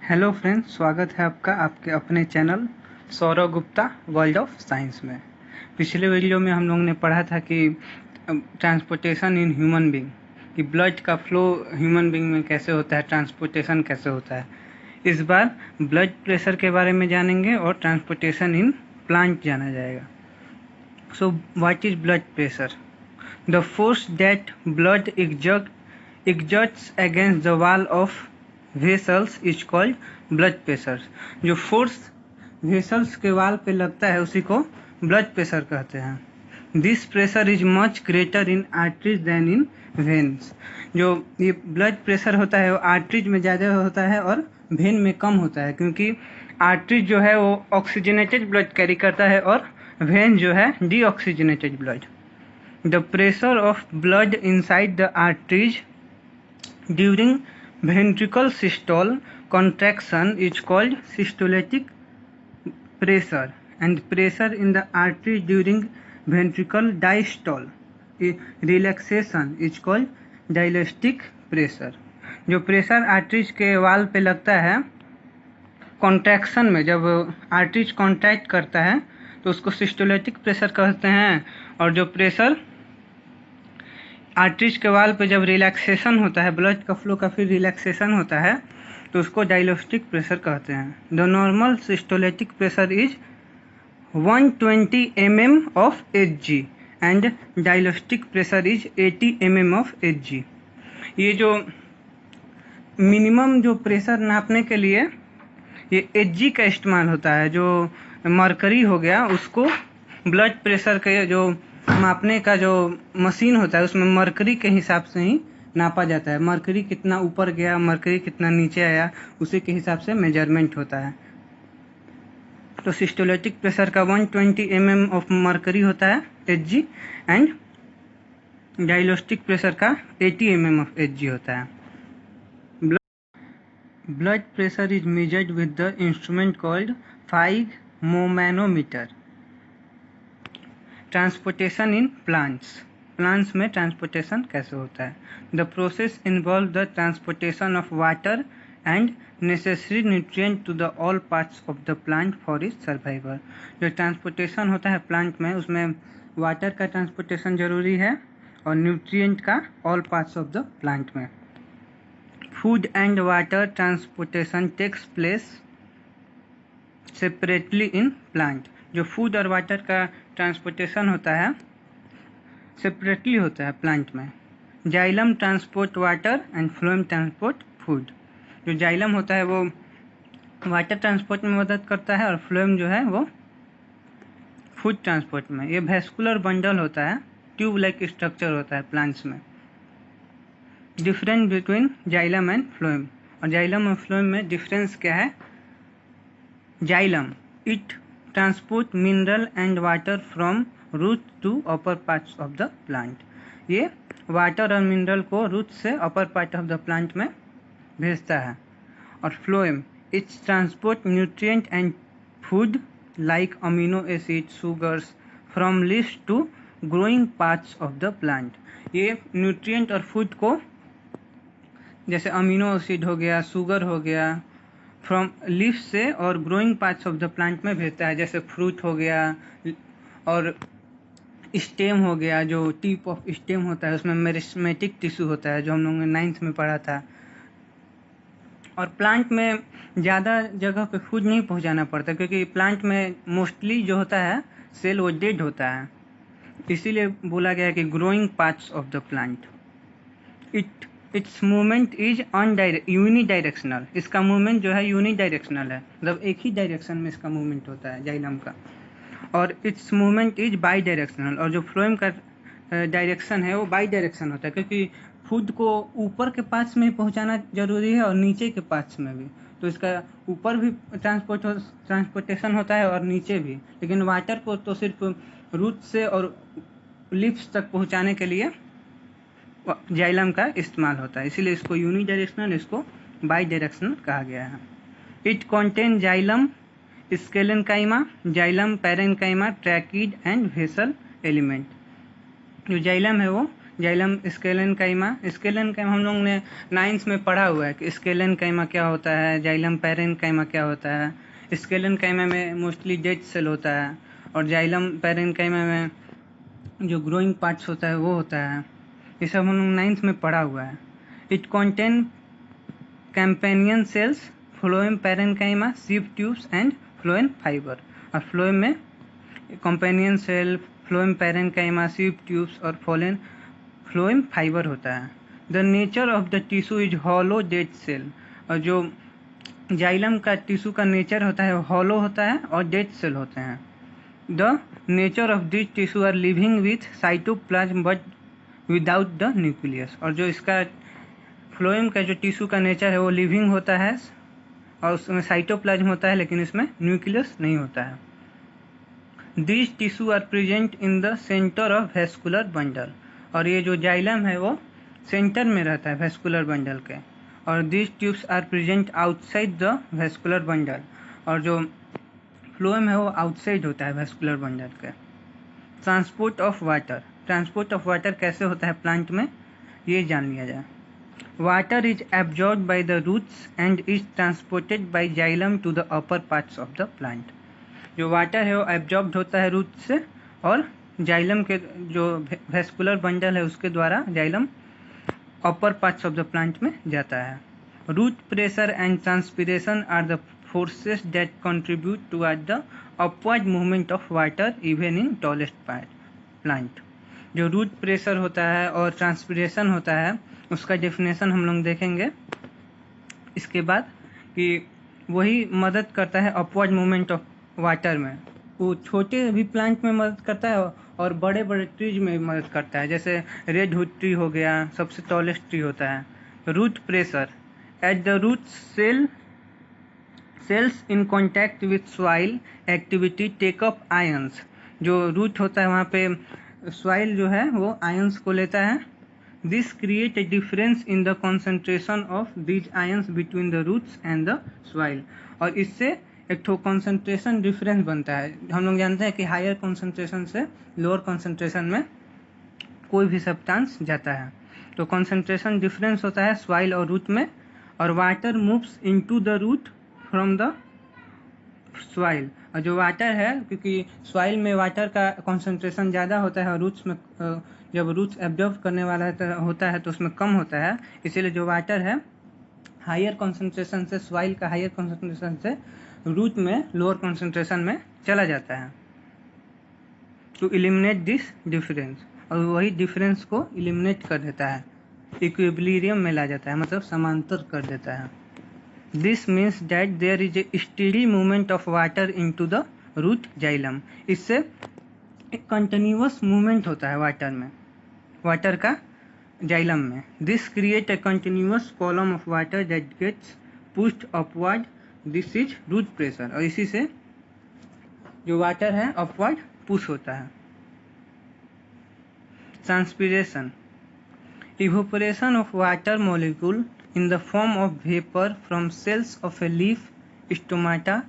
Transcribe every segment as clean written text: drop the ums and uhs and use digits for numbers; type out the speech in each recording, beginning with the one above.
Hello friends, स्वागत है आपका आपके अपने channel Saurav Gupta world of science में। पिछले वीडियो में हम लोगों ने पढ़ा था कि ट्रांसपोर्टेशन इन ह्यूमन बीइंग, कि ब्लड का फ्लो ह्यूमन बीइंग में कैसे होता है, ट्रांसपोर्टेशन कैसे होता है। इस बार ब्लड प्रेशर के बारे में जानेंगे और ट्रांसपोर्टेशन इन प्लांट जाना जाएगा। So what is blood pressure? The force that blood exerts against the wall of vessels is called blood pressure। जो फोर्स वेसल्स के वाल पे लगता है उसी को ब्लड प्रेशर कहते हैं। This pressure is much greater in arteries than in veins. जो ये ब्लड प्रेशर होता है वो आर्टरीज में ज़्यादा होता है और वेन में कम होता है, क्योंकि आर्टरीज जो है वो ऑक्सीजनेटेड ब्लड कैरी करता है और वेन जो है deoxygenated blood. The pressure of blood inside the arteries during ventricle systole contraction is called systolic pressure, and pressure in the artery during ventricle diastole relaxation is called diastolic pressure। जो pressure arteries के वाल पे लगता है contraction में, जब arteries contract करता है तो उसको सिस्टोलिटिक प्रेशर कहते हैं, और जो प्रेशर आर्टरीज के वाल पे जब रिलैक्सेशन होता है, ब्लड का फ्लो का फिर रिलैक्सेशन होता है तो उसको डायलोस्टिक प्रेशर कहते हैं। The normal systolic pressure is 120 mm of Hg and diastolic pressure is 80 mm of Hg। ये जो मिनिमम जो प्रेशर नापने के लिए ये Hg का इस्तेमाल होता है। जो मरकरी हो गया उसको ब्लड प्रेशर के जो मापने का जो मशीन होता है उसमें मरकरी के हिसाब से ही नापा जाता है। मरकरी कितना ऊपर गया, मरकरी कितना नीचे आया, उसी के हिसाब से मेजरमेंट होता है। तो सिस्टोलिटिक प्रेशर का 120 mm ऑफ मरकरी होता है Hg, एंड डायलोस्टिक प्रेशर का 80 mm ऑफ Hg होता है। Blood pressure is measured with the instrument called sphygmomanometer. Transportation in plants में ट्रांसपोर्टेशन कैसे होता है? The process involve the transportation of water and necessary nutrient to the all parts of the plant for its survival. जो transportation होता है plant में, उसमें water का ट्रांसपोर्टेशन जरूरी है और न्यूट्रिएंट का all parts of the plant में। Food and water transportation takes place separately in plant. जो फूड और वाटर का ट्रांसपोर्टेशन होता है सेपरेटली होता है प्लांट में। Xylem transport water and phloem transport food. जो जाइलम होता है वो वाटर ट्रांसपोर्ट में मदद करता है और फ्लोएम जो है वो फूड ट्रांसपोर्ट में। ये वेस्कुलर बंडल होता है, ट्यूब लाइक स्ट्रक्चर होता है प्लांट्स में। Difference between xylem and phloem. और जाइलम और फ्लोएम में डिफरेंस क्या है? Xylem it transport mineral and water from root to upper parts of the plant. ये वाटर और मिनरल को रूट से upper part of the plant में भेजता है। और phloem it's transport nutrient and food like amino acid sugars from leaves to growing parts of the plant. ये nutrient और फूड को, जैसे अमीनो एसिड हो गया, शुगर हो गया, फ्रॉम लीफ से और growing parts of the plant में भेजता है। जैसे फ्रूट हो गया और स्टेम हो गया, जो टिप ऑफ स्टेम होता है उसमें मेरिस्मेटिक टिश्यू होता है, जो हम लोगों ने 9th में पढ़ा था। और प्लांट में ज़्यादा जगह पे फूड नहीं पहुंचाना पड़ता, क्योंकि प्लांट में मोस्टली जो होता है सेल वो डेड होता है, इसीलिए बोला गया है कि growing parts of the plant. It's movement is unidirectional. इसका मूवमेंट जो है यूनिडायरेक्शनल है, मतलब एक ही डायरेक्शन में इसका मूवमेंट होता है जाइलम का। और it's movement is by directional. और जो फ्लोएम का डायरेक्शन है वो बाई डायरेक्शन होता है, क्योंकि फूड को ऊपर के पार्ट्स में पहुंचाना जरूरी है और नीचे के पार्ट्स में भी। तो इसका ऊपर भी ट्रांसपोर्टेशन होता है और नीचे भी, लेकिन वाटर को तो सिर्फ रूट से और लिप्स तक पहुंचाने के लिए जाइलम का इस्तेमाल होता है, इसीलिए इसको यूनिडायरेक्शनल, इसको बाई डायरेक्शनल कहा गया है। It contain xylem sclerenchyma, xylem parenchyma, tracheid and vessel element. जो जाइलम है वो जाइलम स्केलेनकाइमा। स्केलेनकाइमा हम लोग ने 9th में पढ़ा हुआ है कि स्केलेनकाइमा क्या होता है, जाइलम पैरेन्काइमा क्या होता है। स्केलेनकाइमा में मोस्टली डेड सेल होता है और जाइलम पैरेन्काइमा में जो ग्रोइंग पार्ट्स होता है वो होता है। ये सब हम लोग 9th में पढ़ा हुआ है। It contain companion cells, phloem parenchyma, sieve tubes and phloem fibre. और फ्लोएम में companion cell, phloem parenchyma, sieve tubes और फ्लोएम फाइबर होता है। The nature of the tissue is hollow dead cell. और जो जाइलम का टिश्यू का nature होता है हॉलो होता है और डेड सेल होते हैं। The nature of this tissue are living with cytoplasm but without the nucleus. और जो इसका फ्लोएम का जो टिश्यू का नेचर है वो लिविंग होता है और उसमें साइटोप्लाज्म होता है लेकिन इसमें न्यूक्लियस नहीं होता है। This tissue are present in the centre of vascular bundle. और ये जो जाइलम है वो सेंटर में रहता है वेस्कुलर बंडल के। और this tubes are present outside the vascular bundle. और जो फ्लोएम है वो आउटसाइड होता है वेस्कुलर बंडल के। Transport of water. Transport of water कैसे होता है प्लांट में, ये जान लिया जाए। Water is absorbed by the roots and is transported by xylem to the upper parts of the plant. जो वाटर है वो एब्जॉर्ब्ड होता है रूट से और जाइलम के जो वेस्कुलर बंडल है उसके द्वारा xylem upper parts of the plant में जाता है। Root pressure and transpiration are the forces that contribute toward the upward movement of water even in tallest plant. जो रूट प्रेशर होता है और ट्रांसपिरेशन होता है उसका डेफिनेशन हम लोग देखेंगे इसके बाद कि वही मदद करता है अपवर्ड मूवमेंट ऑफ वाटर में। वो छोटे भी प्लांट में मदद करता है और बड़े बड़े ट्रीज में भी मदद करता है। जैसे रेडवुड ट्री हो गया, सबसे टॉलेस्ट ट्री होता है। Root pressure at the root cells in contact with soil activity take up ions. जो रूट होता है वहाँ पे सॉइल जो है वो आयंस को लेता है। This create a difference in the concentration of these ions between the roots and the soil. और इससे एक ठो कॉन्सेंट्रेशन डिफरेंस बनता है। हम लोग जानते हैं कि हायर कॉन्सेंट्रेशन से लोअर कॉन्सेंट्रेशन में कोई भी सब्सटेंस जाता है तो कॉन्सेंट्रेशन डिफरेंस होता है सॉइल और रूट में। और water moves into the root from the soil. और जो वाटर है क्योंकि सॉइल में वाटर का कॉन्सेंट्रेशन ज़्यादा होता है और रूट्स में जब रूट्स एब्जॉर्ब करने वाला होता है तो उसमें कम होता है। इसीलिए जो वाटर है हायर कॉन्सेंट्रेशन से सॉइल का हायर कॉन्सेंट्रेशन से रूट में लोअर कॉन्सेंट्रेशन में चला जाता है टू एलिमिनेट दिस डिफरेंस। और वही डिफरेंस को एलिमिनेट कर देता है, इक्विलिब्रियम में ला जाता है, मतलब समांतर कर देता है। This means that there is a steady movement of water into the root xylem. इससे एक कंटिन्यूअस मूवमेंट होता है वाटर में, वाटर का जाइलम में। This create a continuous column of water that gets pushed upward. This is root pressure. और इसी से जो वाटर है अपवर्ड पुश होता है। Transpiration evaporation of water molecule in the form of vapor from cells of a leaf stomata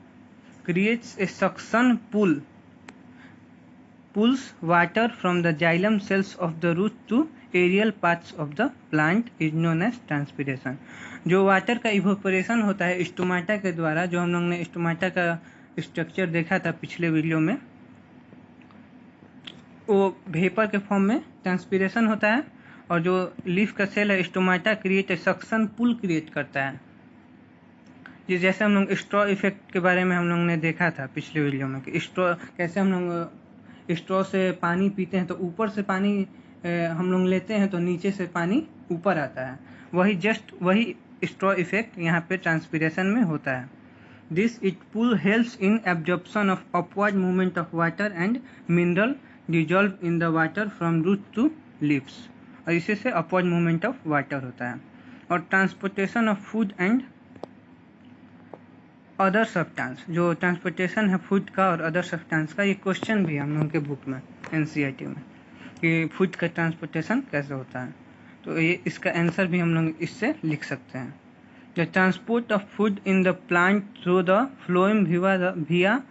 creates a suction pulls water from the xylem cells of the root to aerial parts of the plant is known as transpiration। जो water का evaporation होता है stomata के द्वारा, जो हम लोग ने स्टोमाटा का स्ट्रक्चर देखा था पिछले वीडियो में, वो वेपर के फॉर्म में ट्रांसपिरेशन होता है। और जो लीफ का सेल है स्टोमाटा क्रिएट सक्शन पुल क्रिएट करता है। जैसे हम लोग स्ट्रॉ इफेक्ट के बारे में हम लोग ने देखा था पिछले वीडियो में कि स्ट्रॉ कैसे हम लोग स्ट्रॉ से पानी पीते हैं तो ऊपर से पानी हम लोग लेते हैं तो नीचे से पानी ऊपर आता है। वही स्ट्रॉ इफेक्ट यहाँ पे ट्रांसपिरेशन में होता है। This it pull helps in absorption of upward movement of water and mineral dissolve in the water from root to leaves. और इसी से अपवर्ड मूवमेंट ऑफ वाटर होता है। और transportation of food and other substance, जो transportation है food का और अदर सब्सटेंस का, ये क्वेश्चन भी है हम लोगों के बुक में NCERT में कि फूड का ट्रांसपोर्टेशन कैसे होता है। तो ये इसका आंसर भी हम लोग इससे लिख सकते हैं। The transport of food in the plant through the phloem via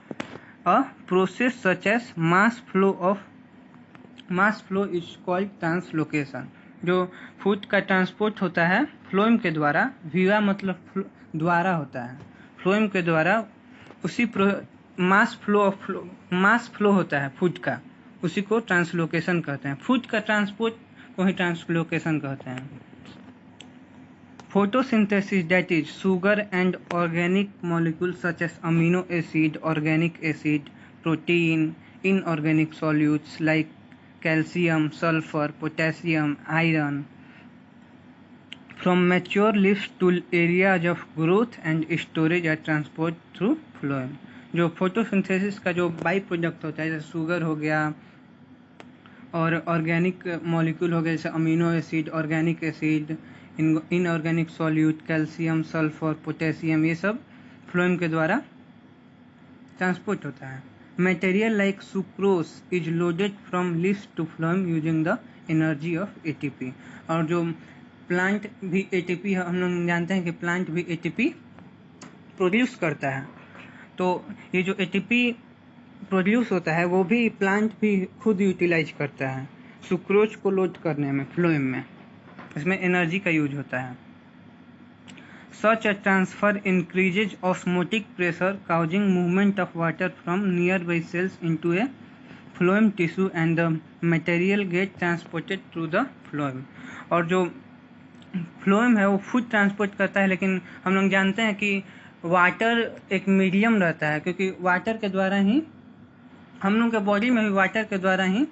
a process such as mass flow is called translocation। जो फूड का ट्रांसपोर्ट होता है फ्लोएम के द्वारा, वीवा मतलब द्वारा होता है, फ्लोएम के द्वारा उसी मास फ्लो होता है फूड का, उसी को ट्रांसलोकेशन कहते हैं। फूड का ट्रांसपोर्ट को ही ट्रांसलोकेशन कहते हैं। Photosynthesis, that is sugar and organic molecules such as amino acid, organic acid, protein, inorganic solutes like calcium, sulfur, potassium, iron from mature leaves to areas of growth and storage are transported through phloem। जो photosynthesis का जो by product होता है, जैसे sugar हो गया और organic molecule हो गया जैसे amino acid, organic acid, inorganic solute, calcium, sulphur, potassium, ये सब फ्लोएम के द्वारा ट्रांसपोर्ट होता है। Material like sucrose is loaded from leaves to phloem using the energy of ATP. और जो प्लांट भी एटीपी, हम लोग जानते हैं कि प्लांट भी एटीपी प्रोड्यूस करता है, तो ये जो एटीपी प्रोड्यूस होता है वो भी प्लांट भी खुद यूटिलाइज करता है सुक्रोज को लोड करने में फ्लोएम में, इसमें एनर्जी का यूज होता है। Such a transfer increases osmotic pressure causing movement of water from nearby cells into a phloem tissue and the material get transported through the phloem. और जो फ्लोएम है वो फूड ट्रांसपोर्ट करता है, लेकिन हम लोग जानते हैं कि वाटर एक मीडियम रहता है, क्योंकि वाटर के द्वारा ही हम लोग के बॉडी में भी वाटर के द्वारा ही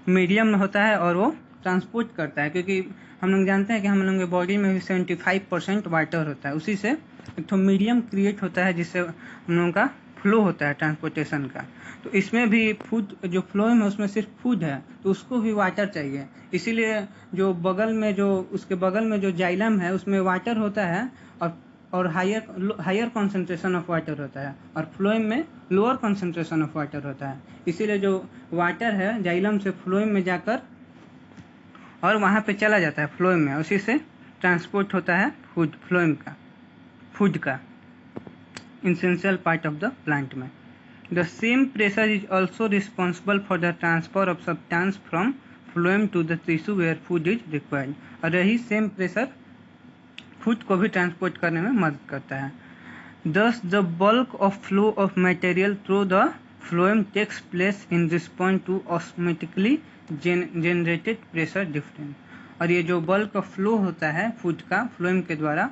मीडियम होता है और वो ट्रांसपोर्ट करता है, क्योंकि हम लोग जानते हैं कि हम लोग के बॉडी में भी 75% वाटर होता है, उसी से एक तो मीडियम क्रिएट होता है जिससे हम लोगों का फ्लो होता है ट्रांसपोर्टेशन का। तो इसमें भी फूड जो फ्लोएम है उसमें सिर्फ फूड है, तो उसको भी वाटर चाहिए, इसीलिए जो बगल में जो उसके बगल में जो जाइलम है उसमें वाटर होता है और हायर कॉन्सेंट्रेशन ऑफ वाटर होता है, और फ्लोएम में लोअर कॉन्सेंट्रेशन ऑफ वाटर होता है। इसीलिए जो वाटर है जाइलम से फ्लोएम में जाकर और वहाँ पे चला जाता है फ्लोएम में, उसी से ट्रांसपोर्ट होता है फूड का essential part of the plant में। The same pressure is also responsible for the transfer of substance from phloem to the tissue where food is required. और यही सेम प्रेशर फूड को भी ट्रांसपोर्ट करने में मदद करता है। Thus the bulk of flow of material through the phloem takes place in response to osmotically generated pressure difference। और ये जो बल्क ऑफ फ्लो होता है फूड का फ्लोएम के द्वारा,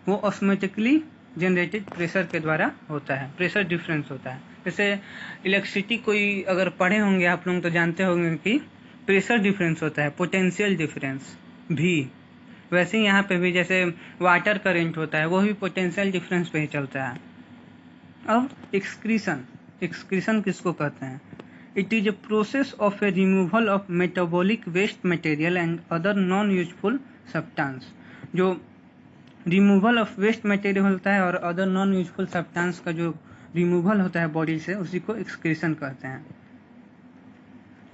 वो ऑस्मोटिकली जनरेटेड प्रेशर के द्वारा होता है, प्रेशर डिफरेंस होता है। जैसे इलेक्ट्रिसिटी कोई अगर पढ़े होंगे आप लोग तो जानते होंगे कि प्रेशर डिफरेंस होता है, पोटेंशियल डिफरेंस भी, वैसे ही यहाँ पे भी जैसे वाटर करंट होता है वो भी पोटेंशियल डिफरेंस पे ही चलता है। अब एक्सक्रीशन किसको कहते हैं? It is a process of a removal of metabolic waste material and other non useful substance. जो रिमूवल ऑफ वेस्ट मटेरियल होता है और अदर नॉन यूजफुल सब्सटेंस का जो रिमूवल होता है बॉडी से, उसी को एक्सक्रीशन कहते हैं।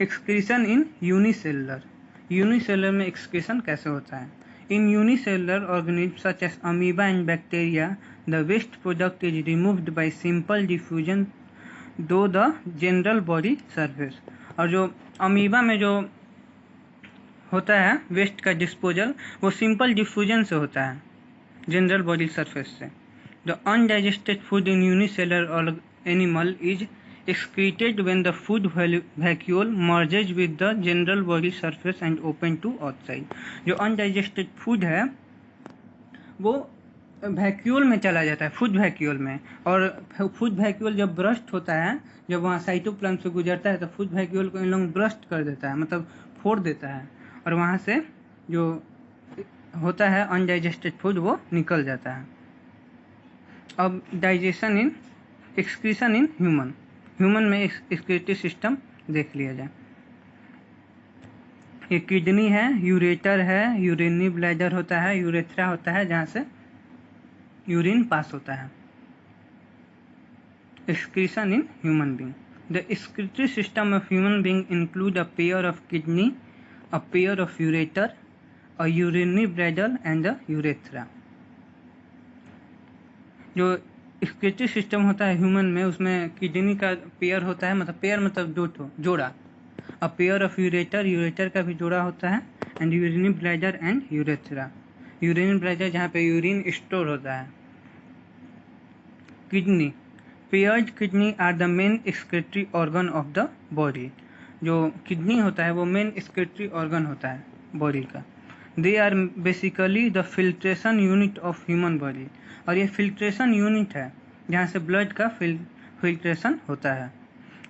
एक्सक्रीशन इन यूनिसेलुलर में एक्सक्रीशन कैसे होता है? In unicellular organisms such as amoeba and bacteria, the waste product is removed by simple diffusion through the general body surface। और जो अमीबा में जो होता है वेस्ट का डिस्पोजल, वो सिंपल डिफ्यूजन से होता है जनरल बॉडी सरफेस से। The undigested food in unicellular animal is excreted when the food vacuole merges with the general body surface and open to outside। जो अनडाइजेस्टेड फूड है वो vacuole में चला जाता है, फूड वैक्यूल में, और फूड वैक्यूल जब ब्रस्ट होता है, जब वहाँ साइटोप्लाज्म से गुजरता है तो फूड वैक्यूल को इन लोग ब्रस्ट कर देता है, मतलब फोड़ देता है, और वहाँ से जो होता है अनडाइजेस्टेड फूड वो निकल जाता है। अब एक्सक्रीशन इन ह्यूमन में एक्सक्रीटरी सिस्टम देख लिया जाए। ये किडनी है, यूरेटर है, यूरिनरी ब्लैडर होता है, यूरेथ्रा होता है जहाँ से यूरिन पास होता है। Excretion in human being. The excretory system of human being include a pair of kidney, a pair of ureter, a urinary bladder and a urethra. जो एक्सक्रीटरी सिस्टम होता है ह्यूमन में, उसमें किडनी का pair होता है, मतलब पेयर मतलब जोड़ा। अ पेयर ऑफ यूरेटर का भी जोड़ा होता है, and urinary bladder and urethra. Urinary bladder जहाँ पे यूरिन स्टोर होता है। Kidney, paired kidney are the main excretory organ of the body. जो किडनी होता है वो मेन एक्सक्रीटरी ऑर्गन होता है बॉडी का। They are basically the filtration unit of human body, और ये फिल्ट्रेशन यूनिट है जहाँ से ब्लड का फिल्ट्रेशन होता है।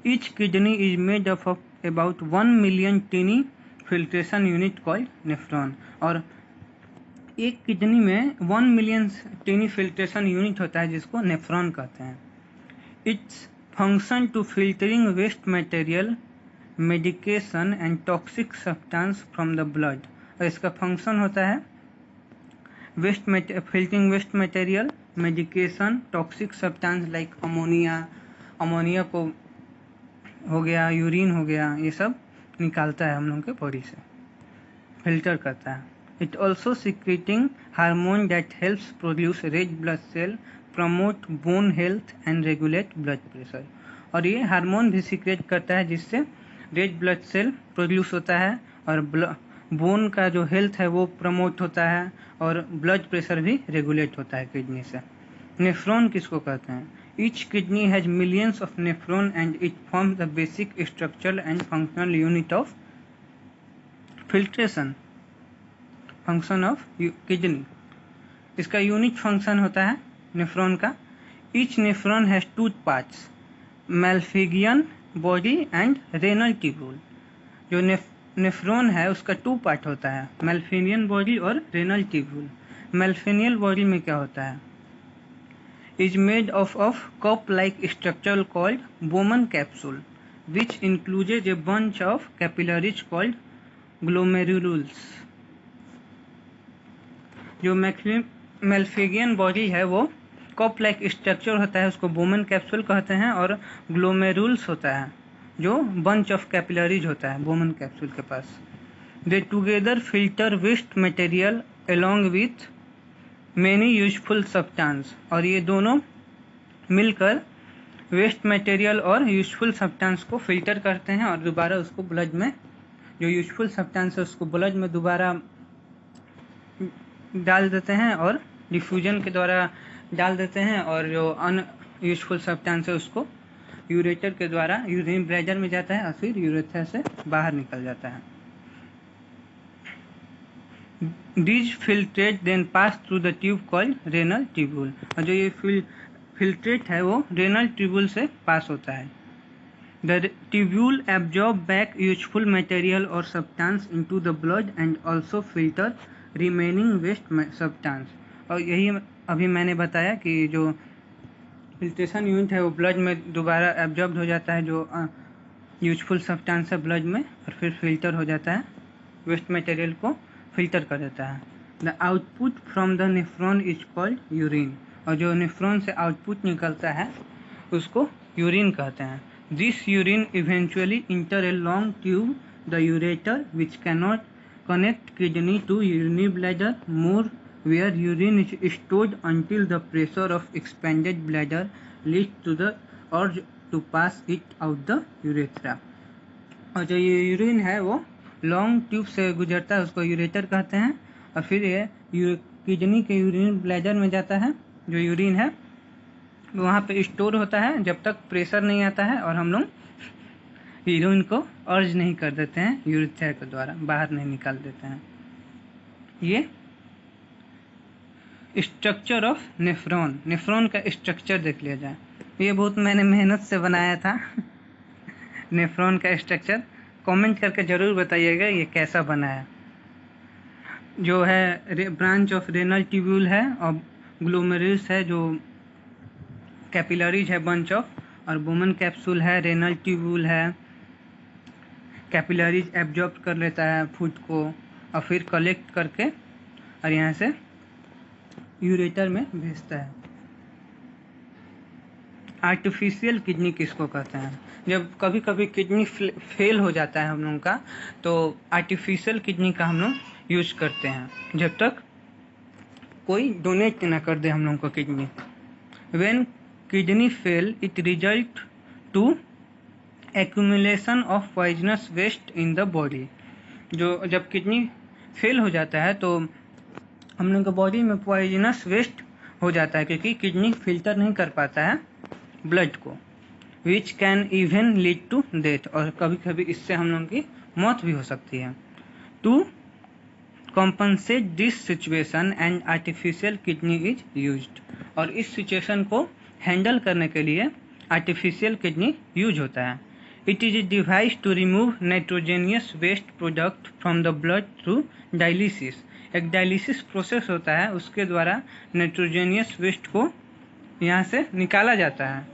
Each kidney is made up of about 1 million tiny filtration unit called nephron, और एक किडनी में 1 मिलियन टीनी फिल्ट्रेशन यूनिट होता है जिसको नेफ्रॉन कहते हैं। Its function to filtering waste material, medication and toxic substance from the blood, और इसका फंक्शन होता है filtering waste material, medication, toxic substance like ammonia को हो गया, यूरिन हो गया, ये सब निकालता है हम लोग के बॉडी से, फिल्टर करता है। It also secreting hormone that helps produce red blood cell, promote bone health and regulate blood pressure, और ये हार्मोन भी सिक्रेट करता है जिससे रेड ब्लड सेल प्रोड्यूस होता है और बोन का जो हेल्थ है वो प्रमोट होता है और ब्लड प्रेशर भी रेगुलेट होता है किडनी से। नेफ्रॉन किसको कहते हैं? Each kidney has millions of nephron and it forms the basic structural and functional unit of filtration function of kidney. इसका यूनिक फंक्शन होता है नेफ्रॉन का। Each nephron has 2 parts, Malpighian body and renal tubule. जो nephron है उसका 2 part होता है, Malpighian body और रेनल ट्यूब्यूल। मैल्फिनियन बॉडी में क्या होता है? Is made of cup like structure called Bowman capsule which included a bunch of capillaries called glomerulus. जो मैल्फिगियन बॉडी है वो कप लाइक स्ट्रक्चर होता है, उसको बोमन कैप्सूल कहते हैं, और ग्लोमेरुल्स होता है जो बंच ऑफ कैपिलरीज होता है बोमन कैप्सूल के पास। They together filter waste material along with many useful substance, और ये दोनों मिलकर वेस्ट मटेरियल और यूजफुल सब्सटेंस को फिल्टर करते हैं और दोबारा उसको ब्लड में, जो यूजफुल सब्सटेंस है उसको ब्लड में दोबारा डाल देते हैं और डिफ्यूजन के द्वारा डाल देते हैं, और जो अनयूजफुल सब्सटेंस है उसको यूरेटर के द्वारा यूरिन ब्लैडर में जाता है और फिर यूरेथ्रा से बाहर निकल जाता है। These filtrate then pass through the tube called renal tubule, और जो ये फिल्ट्रेट है वो रेनल ट्यूब्यूल से पास होता है। The tubule absorb back useful material or substance into the blood and also filter remaining waste substance, और यही अभी मैंने बताया कि जो फिल्ट्रेशन यूनिट है वो ब्लड में दोबारा एब्जॉर्ब हो जाता है जो यूजफुल सब्सटेंस है ब्लड में, और फिर फिल्टर हो जाता है, वेस्ट मटेरियल को फिल्टर कर देता है। The output from the nephron is called urine, और जो नेफ्रॉन से आउटपुट निकलता है उसको यूरिन कहते हैं। This urine eventually enter a long tube the ureter which cannot connect kidney to urinary bladder more where urine is stored until the pressure of expanded bladder leads to the urge to pass it out the urethra, और जो ये urine है वो long tube से गुजरता है उसको ureter कहते हैं, और फिर ये किडनी के यूरिन ब्लैडर में जाता है, जो यूरिन है वहाँ पे स्टोर होता है जब तक प्रेशर नहीं आता है और हम लोग यूरिन को अर्ज नहीं कर देते हैं, यूरेथ्रा के द्वारा बाहर नहीं निकाल देते हैं। ये स्ट्रक्चर ऑफ नेफ्रॉन, नेफ्रॉन का स्ट्रक्चर देख लिया जाए। ये बहुत मैंने मेहनत से बनाया था नेफ्रॉन का स्ट्रक्चर। कमेंट करके ज़रूर बताइएगा ये कैसा बना है। जो है ब्रांच ऑफ रेनल ट्यूब्यूल है और ग्लोमेरुलस है, जो कैपिलरीज है बंच ऑफ, और बोमन कैप्सूल है, रेनल ट्यूब्यूल है, कैपिलरीज एब्जॉर्ब कर लेता है फूड को और फिर कलेक्ट करके और यहाँ से यूरेटर में भेजता है। आर्टिफिशियल किडनी किसको कहते हैं? जब कभी कभी किडनी फेल हो जाता है हम लोगों का, तो आर्टिफिशियल किडनी का हम लोग यूज करते हैं जब तक कोई डोनेट ना कर दे हम लोगों को kidney. When kidney fail it result to accumulation of poisonous waste in the body. जो जब किडनी फेल हो जाता है तो हम लोग के बॉडी में पॉइजनस वेस्ट हो जाता है, क्योंकि किडनी फिल्टर नहीं कर पाता है ब्लड को, which can even lead to death, और कभी कभी इससे हम लोग की मौत भी हो सकती है। To compensate this situation and artificial kidney is used, और इस सिचुएशन को हैंडल करने के लिए आर्टिफिशियल किडनी यूज होता है। It is a device to remove nitrogenous waste product from the blood through dialysis. एक डायलिसिस प्रोसेस होता है, उसके द्वारा नाइट्रोजेनियस वेस्ट को यहाँ से निकाला जाता है।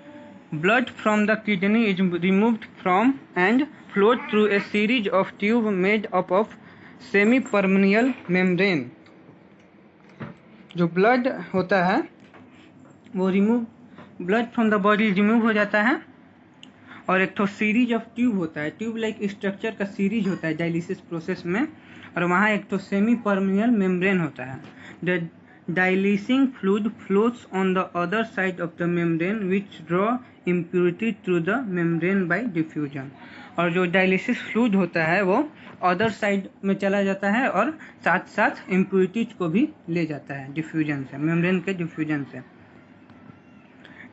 Blood from the kidney is removed from and flowed through a series of tube made up of semi permeable membrane. जो ब्लड होता है वो blood from the body remove हो जाता है, और एक तो सीरीज ऑफ ट्यूब होता है, ट्यूब लाइक स्ट्रक्चर का सीरीज होता है डायलिसिस प्रोसेस में, और वहाँ एक तो सेमी परमेनियल मेम्ब्रेन होता है। The dialysing fluid flows on the other side of the membrane which draw impurity through the membrane by diffusion. और जो डायलिसिस फ्लूइड होता है वो अदर साइड में चला जाता है और साथ साथ इम्प्योरिटीज को भी ले जाता है डिफ्यूजन से, मेम्ब्रेन के डिफ्यूजन से।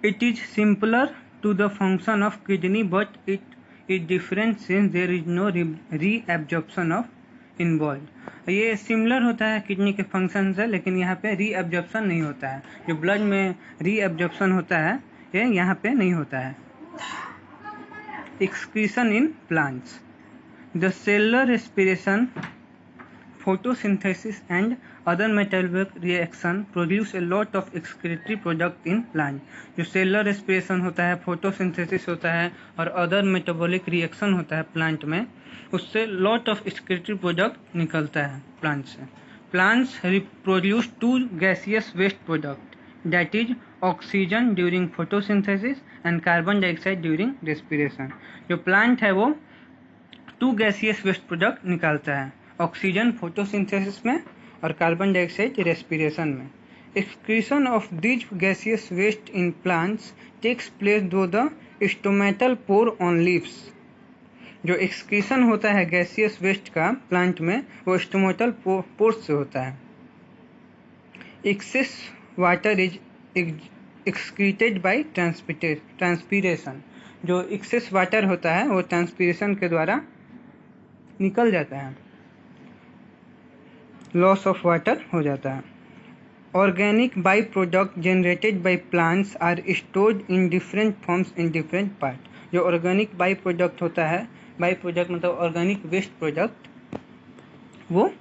It is simpler to the function of kidney, but it is different since there is no reabsorption of involved। ये सिमिलर होता है किडनी के फंक्शन से, लेकिन यहाँ पे रीअब्जॉर्प्शन नहीं होता है। जो ब्लड में रीअब्जॉर्प्शन होता है ये यहाँ पे नहीं होता है। Excretion in plants, the cellular respiration, photosynthesis and other metabolic reaction produce a lot of excretory product in plant। जो सेलुलर रेस्पिरेशन होता है, फोटोसिंथेसिस होता है और अदर मेटाबॉलिक रिएक्शन होता है प्लांट में, उससे लॉट ऑफ एक्सक्रीटरी प्रोडक्ट निकलता है प्लांट से। Plants produce two gaseous waste product, that is oxygen during photosynthesis and carbon dioxide during respiration. जो प्लांट है वो टू गैसियस वेस्ट प्रोडक्ट निकालता है, ऑक्सीजन फोटोसिंथेसिस में और कार्बन डाइऑक्साइड रेस्पिरेशन में। Excretion of this gaseous waste in plants takes place through the stomatal pore on leaves. जो excretion होता है गैसियस वेस्ट का प्लांट में, वो स्टोमेटल पोर से होता है। Excess water is excreted by transpiration. जो एक्सेस वाटर होता है वो ट्रांसपीरेशन के द्वारा निकल जाता है, लॉस ऑफ वाटर हो जाता है। Organic by product generated by plants are stored in different forms in different part. जो ऑर्गेनिक बाई प्रोडक्ट होता है, बाई प्रोडक्ट मतलब ऑर्गेनिक वेस्ट प्रोडक्ट, वो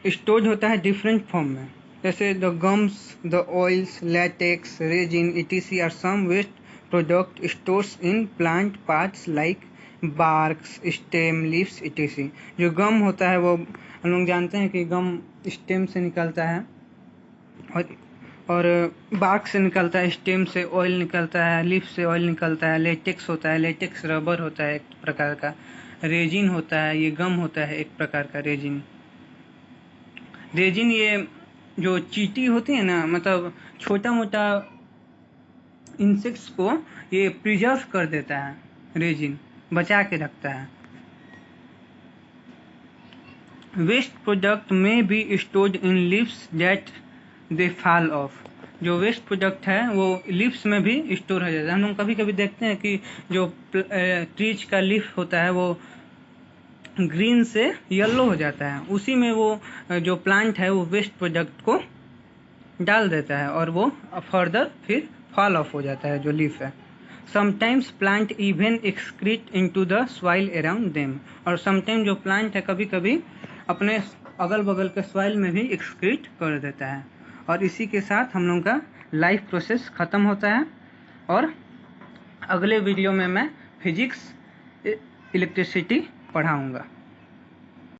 स्टोर्ड होता है डिफरेंट फॉर्म में, जैसे the gums, the oils, latex, resin etc are some waste product stores in plant parts like barks, stem, leaves etc। जो गम होता है वो हम लोग जानते हैं कि गम स्टेम से निकलता है और बार्क से निकलता है, स्टेम से ऑयल निकलता है, लीफ से ऑयल निकलता है। लेटेक्स होता है, लेटेक्स रबर होता है एक प्रकार का, रेजिन होता है, ये गम होता है एक प्रकार का रेजिन। रेजिन ये जो चींटी होती है ना, मतलब छोटा मोटा इंसेक्ट्स को ये प्रिजर्व कर देता है, रेजिन बचा के रखता है। वेस्ट प्रोडक्ट में be stored in leaves that they fall of. जो वेस्ट प्रोडक्ट है वो लीव्स में भी स्टोर हो जाता है। हम लोग कभी कभी देखते हैं कि जो ट्रीज का लीफ होता है वो ग्रीन से येलो हो जाता है, उसी में वो जो प्लांट है वो वेस्ट प्रोडक्ट को डाल देता है और वो फर्दर फिर फॉल ऑफ हो जाता है जो लीफ है। Sometimes plant even excrete into the soil around them. और समटाइम जो प्लांट है कभी कभी अपने अगल बगल के सॉइल में भी एक्सक्रीट कर देता है। और इसी के साथ हम लोग का लाइफ प्रोसेस ख़त्म होता है, और अगले वीडियो में मैं फिजिक्स इलेक्ट्रिसिटी पढ़ाऊँगा।